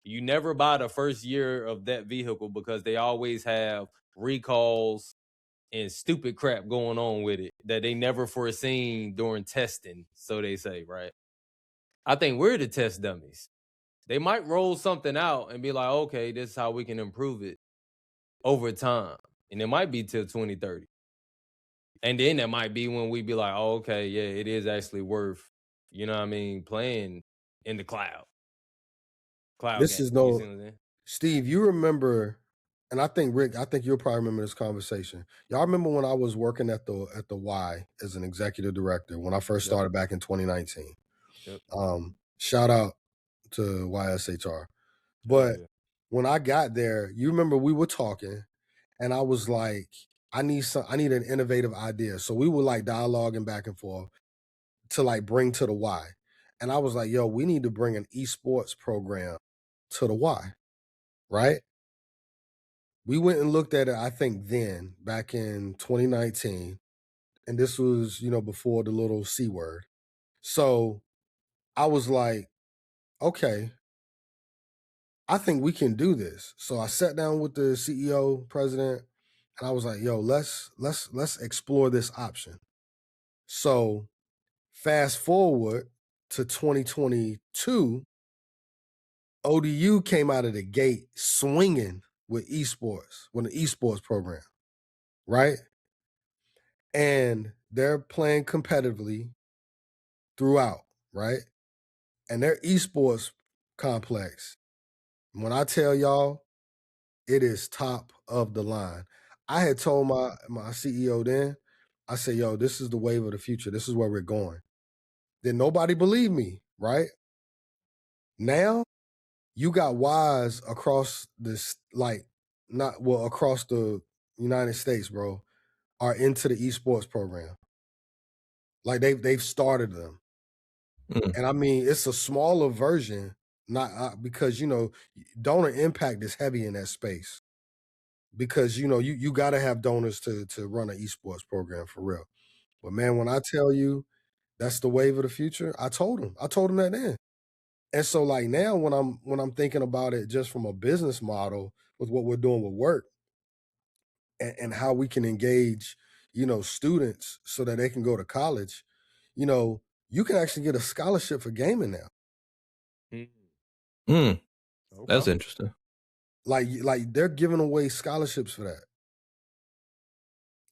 you never buy the first year of that vehicle because they always have recalls and stupid crap going on with it that they never foreseen during testing, so they say, right? I think we're the test dummies. They might roll something out and be like, okay, this is how we can improve it. over time. And it might be till 2030. And then that might be when we be like, oh, okay, yeah, it is actually worth, you know what I mean, playing in the cloud. This game. is no, Steve, you remember, and I think Rick, you'll probably remember this conversation. Y'all remember when I was working at the Y as an executive director when I first started back in 2019. Yep. Shout out to YSHR. But when I got there, you remember we were talking, and I was like, I need an innovative idea. So we were like dialoguing back and forth to like bring to the Y. And I was like, yo, we need to bring an esports program to the Y, right? We went and looked at it, I think then, back in 2019. And this was, before the little C word. So I was like, okay, I think we can do this. So I sat down with the CEO, president, and I was like, yo, let's explore this option. So fast forward to 2022, ODU came out of the gate swinging with esports, with an esports program, right? And they're playing competitively throughout, right? And their esports complex, when I tell y'all, it is top of the line. I had told my CEO then, I said, yo, this is the wave of the future. This is where we're going. Then nobody believed me, right? Now, you got Ys across this, across the United States, bro, are into the esports program. Like they've started them. And I mean, it's a smaller version, not because, donor impact is heavy in that space. Because, you got to have donors to run an esports program for real. But man, when I tell you that's the wave of the future, I told him that then. And so like now when I'm thinking about it just from a business model with what we're doing with work and how we can engage, students so that they can go to college, you can actually get a scholarship for gaming now. That's interesting. Like they're giving away scholarships for that.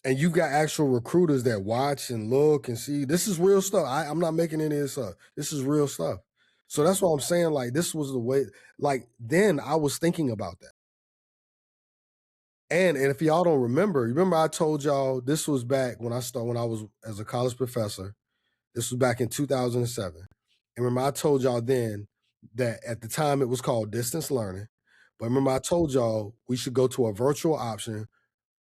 And you got actual recruiters that watch and look and see. This is real stuff. I'm not making any of this up. This is real stuff. So that's what I'm saying. Like, this was the way, like, then I was thinking about that. And if y'all don't remember I told y'all this was back when I was as a college professor. This was back in 2007. And remember I told y'all then that at the time it was called distance learning. But remember I told y'all we should go to a virtual option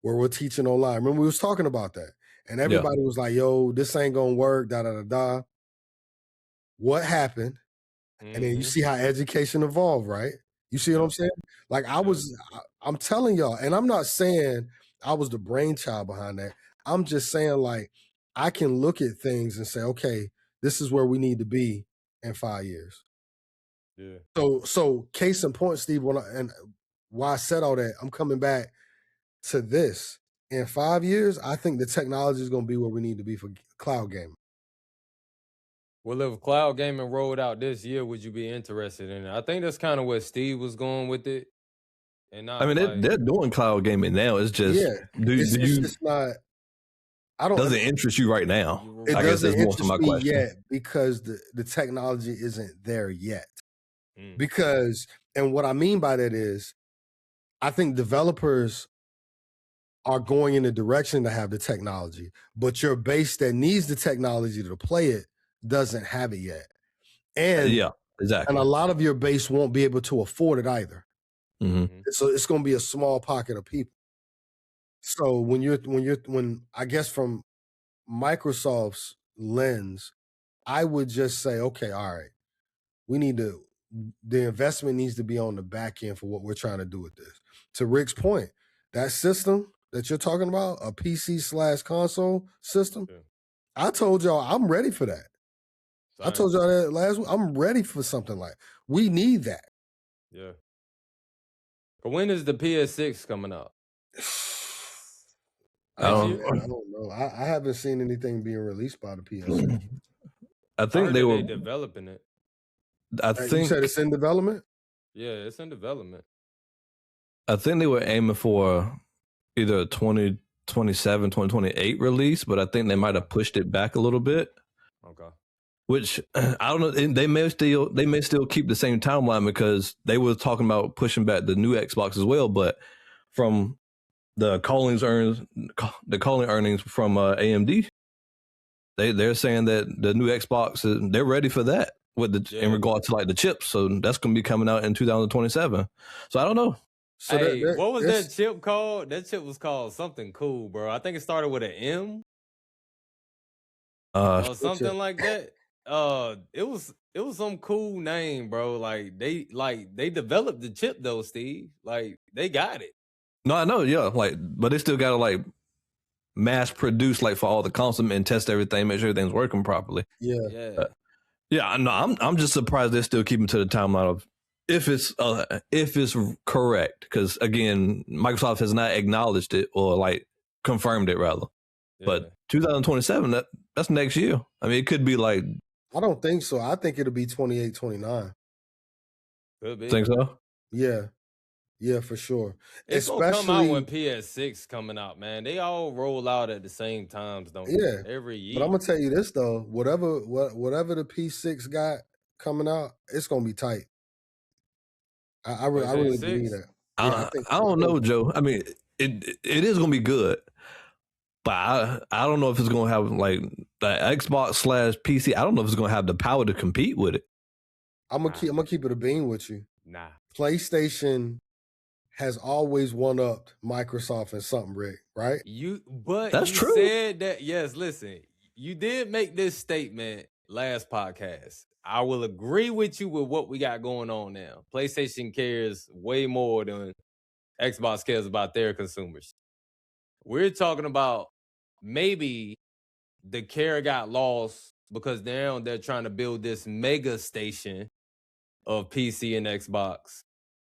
where we're teaching online. Remember we was talking about that. And everybody was like, yo, this ain't gonna work, da-da-da-da. What happened? And then you see how education evolved, right? You see what I'm saying? Like I'm telling y'all, and I'm not saying I was the brainchild behind that. I'm just saying like, I can look at things and say, okay, this is where we need to be in 5 years. Yeah. So case in point, Steve, and why I said all that, I'm coming back to this. In 5 years, I think the technology is going to be where we need to be for cloud gaming. Well, if cloud gaming rolled out this year, would you be interested in it? I think that's kind of where Steve was going with it. And not, I mean, they're doing cloud gaming now. It's just, it's not. I don't. Doesn't interest you right now. It doesn't interest me yet because the technology isn't there yet. Because, and what I mean by that is, I think developers are going in the direction to have the technology, but your base that needs the technology to play it doesn't have it yet. And yeah, exactly. And a lot of your base won't be able to afford it either. So it's going to be a small pocket of people. So when I guess from Microsoft's lens, I would just say, okay, all right, the investment needs to be on the back end for what we're trying to do with this. To Rick's point, that system that you're talking about, a PC/console system, I told y'all I'm ready for that. I told y'all that last week. I'm ready for something like we need that. Yeah. But when is the PS6 coming out? I don't know. I haven't seen anything being released by the PS6. I think they were developing it. You said it's in development? Yeah, it's in development. I think they were aiming for either a 2027, 2028 release, but I think they might have pushed it back a little bit. Okay. Which I don't know. They may still keep the same timeline because they were talking about pushing back the new Xbox as well. But from the calling earnings from AMD, they're saying that the new Xbox they're ready for that in regard to like the chips. So that's going to be coming out in 2027. So I don't know. So what was that chip called? That chip was called something cool, bro. I think it started with an M. Or something like that. It was some cool name, bro. Like they developed the chip though, Steve. Like they got it. No, I know, yeah. Like, but they still gotta like mass produce like for all the consoles and test everything, make sure everything's working properly. Yeah. Yeah, no, I'm just surprised they're still keeping to the timeline of if it's correct. Because again, Microsoft has not acknowledged it or like confirmed it rather. Yeah. But 2027, that's next year. I mean, it could be like. I don't think so. I think it'll be 28, 29. Could be. Think so? Yeah, for sure. It's gonna come out when PS6 coming out, man. They all roll out at the same times, don't they? Every year. But I'm gonna tell you this though, whatever the P6 got coming out, it's gonna be tight. I really believe that. I don't know, Joe. I mean, it is gonna be good. But I don't know if it's going to have like the Xbox / PC. I don't know if it's going to have the power to compete with it. I'm gonna keep it a bean with you. Nah. PlayStation has always one-upped Microsoft in something, Rick, right? That's true. Said that, yes, listen, you did make this statement last podcast. I will agree with you with what we got going on now. PlayStation cares way more than Xbox cares about their consumers. We're talking about maybe the care got lost because now they're trying to build this mega station of PC and Xbox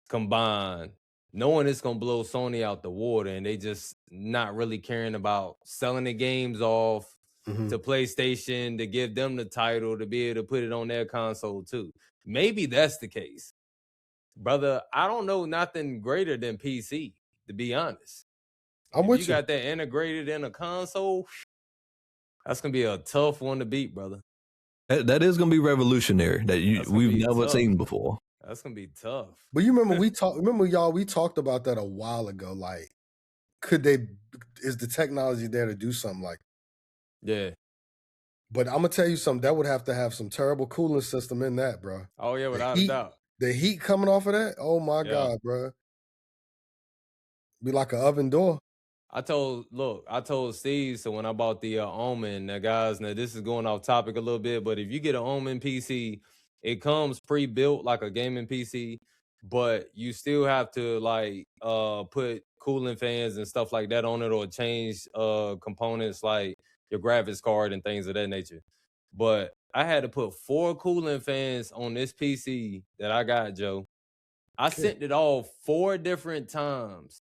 combined, knowing it's going to blow Sony out the water, and they just not really caring about selling the games off to PlayStation to give them the title to be able to put it on their console too. Maybe that's the case. Brother, I don't know nothing greater than PC, to be honest. I'm with you. You got that integrated in a console, that's going to be a tough one to beat, brother. That is going to be revolutionary that we've never seen before. That's going to be tough. But you remember we talked about that a while ago. Like, is the technology there to do something like that? Yeah. But I'm going to tell you something, that would have to have some terrible cooling system in that, bro. Oh, yeah, without a doubt. The heat coming off of that, oh my God, bro. Be like an oven door. I told Steve, so when I bought the Omen, guys, now this is going off topic a little bit, but if you get an Omen PC, it comes pre-built like a gaming PC, but you still have to like put cooling fans and stuff like that on it or change components like your graphics card and things of that nature. But I had to put 4 cooling fans on this PC that I got, Joe. I sent it all 4 different times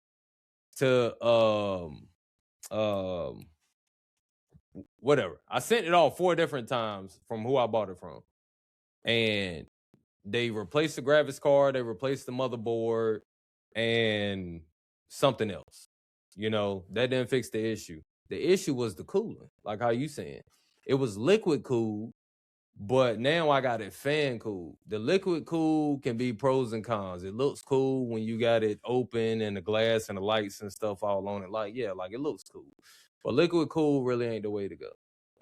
to whatever. I sent it all 4 different times from who I bought it from. And they replaced the graphics card, they replaced the motherboard, and something else. You know, that didn't fix the issue. The issue was the cooling, like how you saying. It was liquid cooled, but now I got it fan cooled. The liquid cool can be pros and cons. It looks cool when you got it open and the glass and the lights and stuff all on it. Like, yeah, like it looks cool. But liquid cool really ain't the way to go.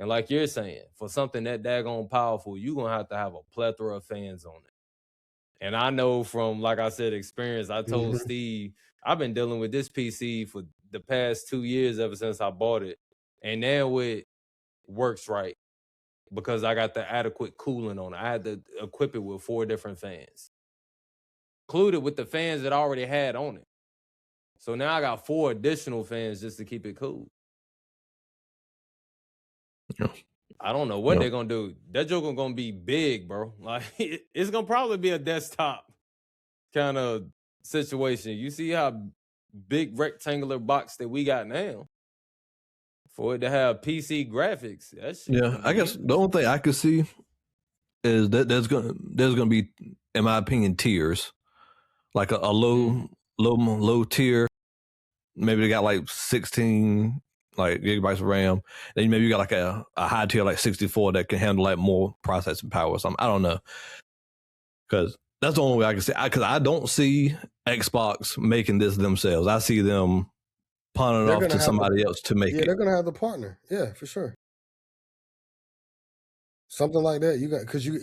And like you're saying, for something that daggone powerful, you're going to have a plethora of fans on it. And I know from, like I said, experience, I told Steve, I've been dealing with this PC for the past 2 years ever since I bought it. And now it works right because I got the adequate cooling on it. I had to equip it with 4 different fans, included with the fans that I already had on it. So now I got 4 additional fans just to keep it cool. I don't know what they're going to do. That joker going to be big, bro. Like, it's going to probably be a desktop kind of situation. You see how big rectangular box that we got now? For it to have PC graphics. I guess the only thing I could see is that there's gonna be, in my opinion, tiers. Like a low low tier. Maybe they got like 16 like gigabytes of RAM. Then maybe you got like a high tier like 64 that can handle like more processing power or something. I don't know. Because that's the only way I can say. Because I don't see Xbox making this themselves. I see them pawning it off to somebody else to make it. Yeah, they're gonna have the partner. Yeah, for sure. Something like that. You got because you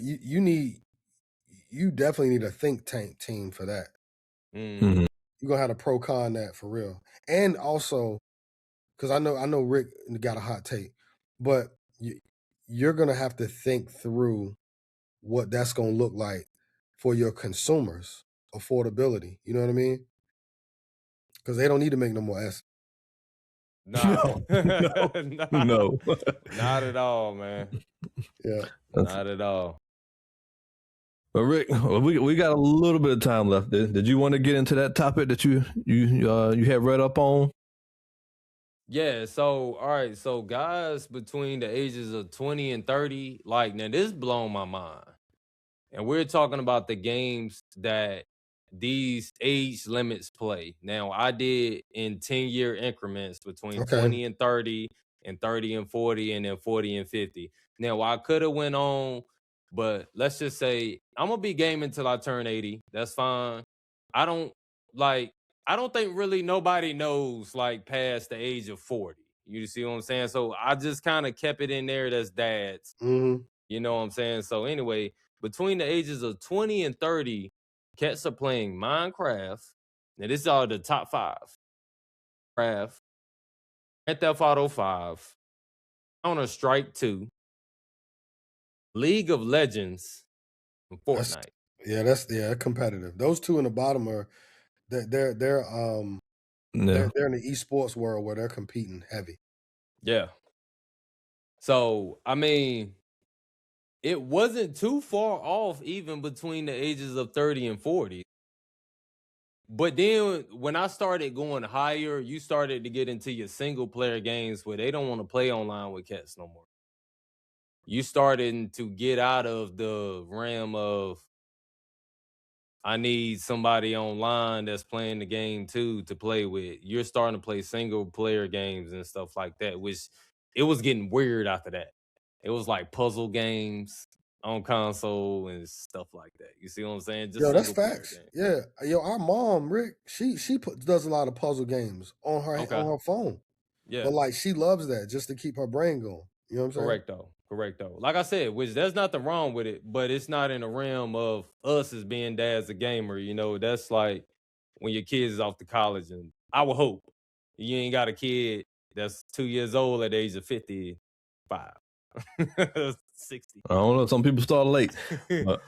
definitely need a think tank team for that. Mm-hmm. You're gonna have to pro con that for real. And also, because I know Rick got a hot take, but you're gonna have to think through what that's gonna look like for your consumers, affordability. You know what I mean? Because they don't need to make no more S. No. No. Not at all, man. Yeah. Not at all. But Rick, we got a little bit of time left. Did you want to get into that topic that you had read up on? Yeah, so all right, so guys between the ages of 20 and 30, like now this blown my mind. And we're talking about the games that these age limits play. Now, I did in 10-year increments between 20 and 30 and 30 and 40 and then 40 and 50. Now, I could have went on, but let's just say I'm going to be gaming till I turn 80. That's fine. I don't think really nobody knows like past the age of 40. You see what I'm saying? So I just kind of kept it in there that's dads. Mm-hmm. You know what I'm saying? So anyway, between the ages of 20 and 30, cats are playing Minecraft. Now, this is all the top 5. Grand Theft Auto 5, Counter-Strike 2, League of Legends, and Fortnite. That's competitive. Those two in the bottom are they're in the esports world where they're competing heavy. Yeah. So I mean, it wasn't too far off even between the ages of 30 and 40. But then when I started going higher, you started to get into your single player games where they don't want to play online with cats no more. You starting to get out of the realm of I need somebody online that's playing the game too to play with. You're starting to play single player games and stuff like that, which it was getting weird after that. It was like puzzle games on console and stuff like that. You see what I'm saying? Just that's facts. Yeah, our mom Rick, she does a lot of puzzle games on her phone. Yeah, but like she loves that just to keep her brain going. You know what I'm saying? Correct though. Like I said, which there's nothing wrong with it, but it's not in the realm of us as being dads a gamer. You know, that's like when your kids is off to college, and I would hope you ain't got a kid that's 2 years old at the age of 55. 60. I don't know. Some people start late. But.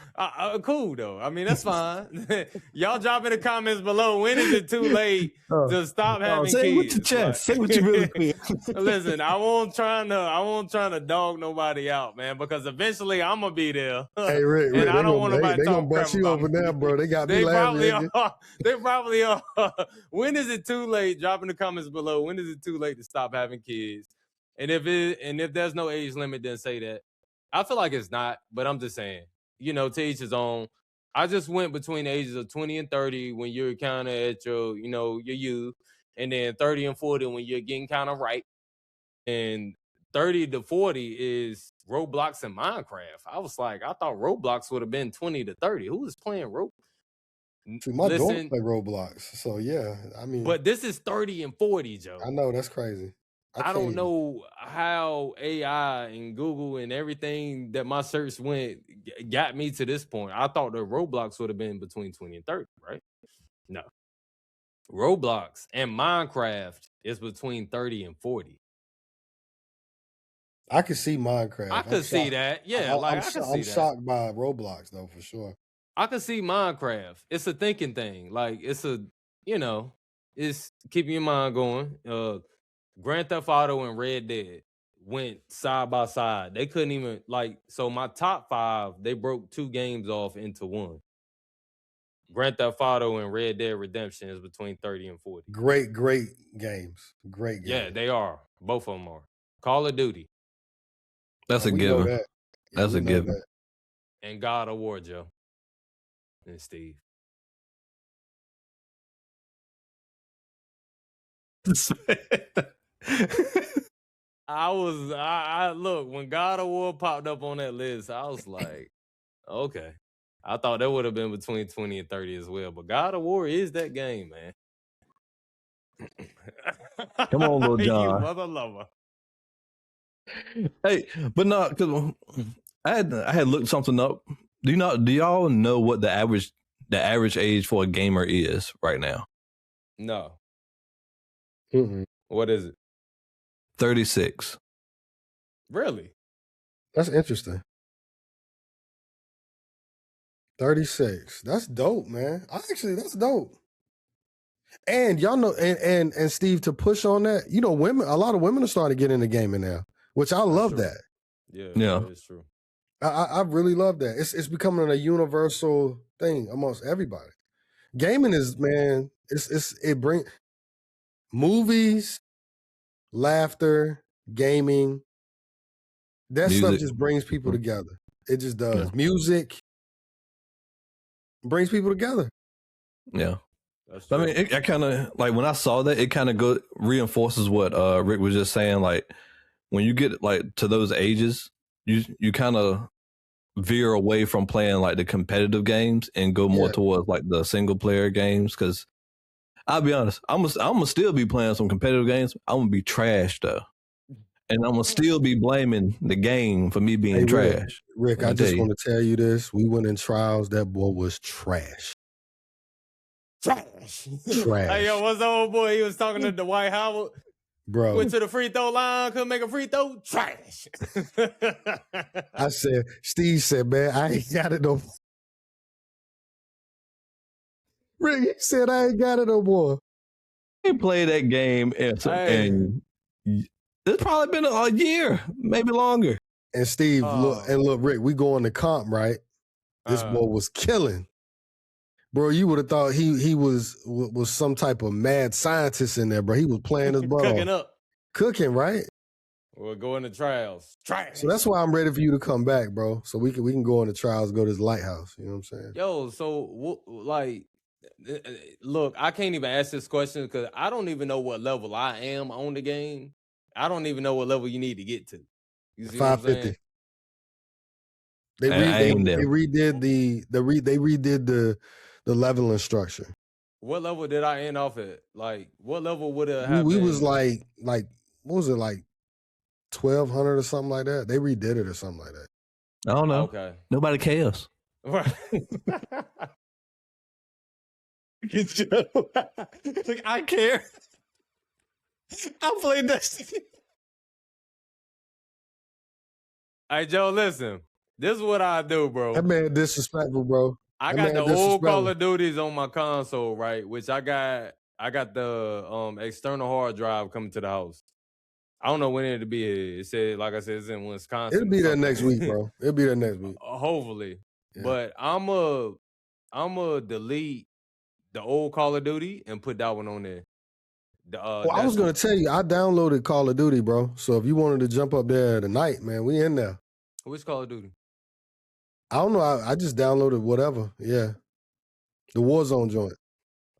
Cool though. I mean, that's fine. Y'all drop in the comments below. When is it too late to stop having kids? Say with your chest. Say what you really feel. Listen, I won't trying to dog nobody out, man, because eventually I'm gonna be there. Hey, Rick, and I don't want nobody to talk crap you over there, bro. They got me laughing. They probably are. When is it too late? Drop in the comments below. When is it too late to stop having kids? And if there's no age limit, then say that. I feel like it's not, but I'm just saying, you know, to each his own. I just went between the ages of 20 and 30 when you're kind of at your, you know, your youth, and then 30 and 40 when you're getting kind of ripe. And 30 to 40 is Roblox and Minecraft. I was like, I thought Roblox would have been 20 to 30. Who is playing Roblox? See, my daughter play Roblox, so yeah, I mean. But this is 30 and 40, Joe. I know, that's crazy. I don't know how AI and Google and everything that my search went got me to this point. I thought the Roblox would have been between 20 and 30, right? No. Roblox and Minecraft is between 30 and 40. I could see Minecraft. I could see that. Yeah, I'm shocked by Roblox though, for sure. I could see Minecraft. It's a thinking thing. Like it's a, you know, it's keeping your mind going. Grand Theft Auto and Red Dead went side by side. They couldn't even so my top 5, they broke 2 games off into one. Grand Theft Auto and Red Dead Redemption is between 30 and 40. Great games. Great games. Yeah, they are. Both of them are. Call of Duty. That's a given. That's a given. And God of War, Joe. And Steve. I look, when God of War popped up on that list, I was like, okay. I thought that would have been between 20 and 30 as well. But God of War is that game, man. Come on, Lil John. You mother lover. Hey, but not because I had looked something up. Do y'all know what the average age for a gamer is right now? No. Mm-mm. What is it? 36. Really? That's interesting. 36. That's dope, man. That's dope. And y'all know, and Steve, to push on that, a lot of women are starting to get into gaming now, which I love that. Yeah, it's true. I really love that. It's becoming a universal thing amongst everybody. Gaming is, man, it brings movies, laughter, gaming. That stuff just brings people together. It just does. Yeah. Music brings people together. Yeah. I mean, I kind of like when I saw that, it kind of reinforces what Rick was just saying. Like when you get like to those ages, you kind of veer away from playing like the competitive games and go more towards like the single player games. Because I'll be honest, I'm gonna still be playing some competitive games. I'm gonna be trash though, and I'm gonna still be blaming the game for me being trash. Rick, I just want to tell you this: we went in trials. That boy was trash. Trash. Hey, yo, what's the old boy? He was talking to Dwight Howard. Bro. Went to the free throw line, couldn't make a free throw. Trash. Steve said, man, I ain't got it no more. Rick, he said, I ain't got it no more. He played that game and it's probably been a year, maybe longer. And Steve, look, Rick, we going to comp, right? This boy was killing. Bro, you would have thought he was some type of mad scientist in there, bro. He was playing his butt Cooking off. up. Cooking, right? We're going to trials. Trash. So that's why I'm ready for you to come back, bro. So we can go on the trials, go to this lighthouse. You know what I'm saying? Yo, so like, look, I can't even ask this question because I don't even know what level I am on the game. I don't even know what level you need to get to. You see 550. They redid the leveling structure. What level did I end off at? Like, what level would it have? We was like what was it, like 1200 or something like that? They redid it or something like that. I don't know. Okay. Nobody cares. Right. Like, I care. I played Destiny. Hey, Joe, listen. This is what I do, bro. That man disrespectful, bro. I got the old Call of Duties on my console, right? Which I got the external hard drive coming to the house. I don't know when it'll be here. It said, like I said, it's in Wisconsin. It'll be there next week, bro. It'll be there next week. Hopefully. Yeah. But I'm a delete the old Call of Duty and put that one on there. I was gonna tell you, I downloaded Call of Duty, bro. So if you wanted to jump up there tonight, man, we in there. Which Call of Duty? I don't know. I just downloaded whatever. Yeah, the Warzone joint.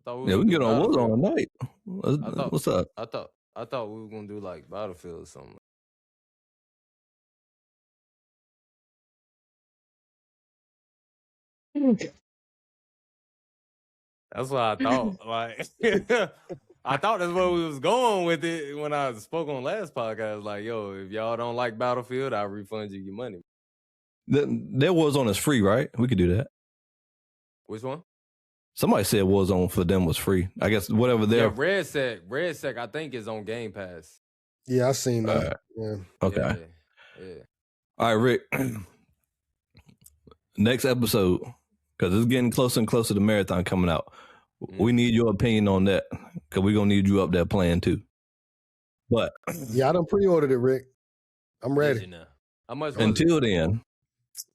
We can get on Warzone tonight. What's up? I thought we were gonna do like Battlefield or something. That's what I thought. Like, I thought that's where we was going with it when I spoke on last podcast. Like, yo, if y'all don't like Battlefield, I'll refund you your money. Their Warzone is free, right? We could do that. Which one? Somebody said Warzone for them was free. I guess whatever their... Yeah, Red Sec, I think, is on Game Pass. Yeah, I seen that. Yeah. Okay. Yeah. All right, Rick. Next episode, because it's getting closer and closer to Marathon coming out. We need your opinion on that, because we're going to need you up there playing too. But... Yeah, I done pre-ordered it, Rick. I'm ready. How much until then...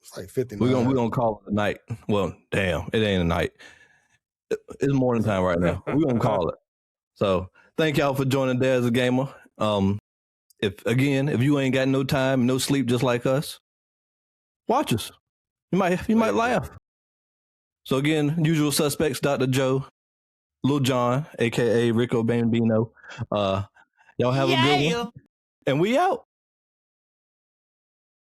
It's like 59. We're gonna call it a night. Well, damn, it ain't a night. It's morning time right now. We're gonna call it. So thank y'all for joining Dad as a Gamer. If you ain't got no time, no sleep just like us, watch us. You might laugh. So again, usual suspects, Dr. Joe, Lil John, aka Rico Bambino. Y'all have a good one. And we out.